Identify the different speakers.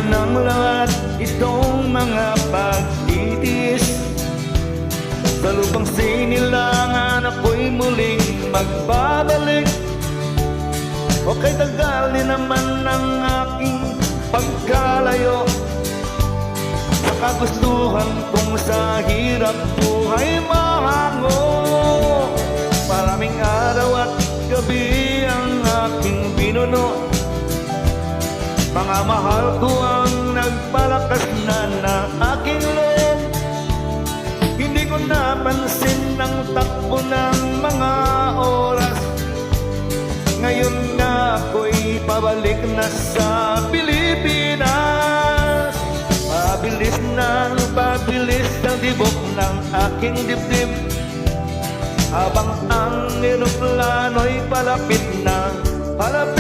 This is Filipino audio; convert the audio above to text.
Speaker 1: ng lahat itong mga pagtitiis. Sa lupang sinilangan ako'y muling magbabalik. O kay tagal din naman ang aking pagkalayo sa kagustuhan kong sa hirap buhay mahango. Maraming araw at gabi ang aking binuno, mga mahal ko ang nagpalakas na ng aking loob. Hindi ko napansin ang takbo ng mga oras. Ngayon na ako'y pabalik na sa Pilipinas. Pabilis ang tibok ng aking dibdib, habang ang eroplano'y palapit na palapit.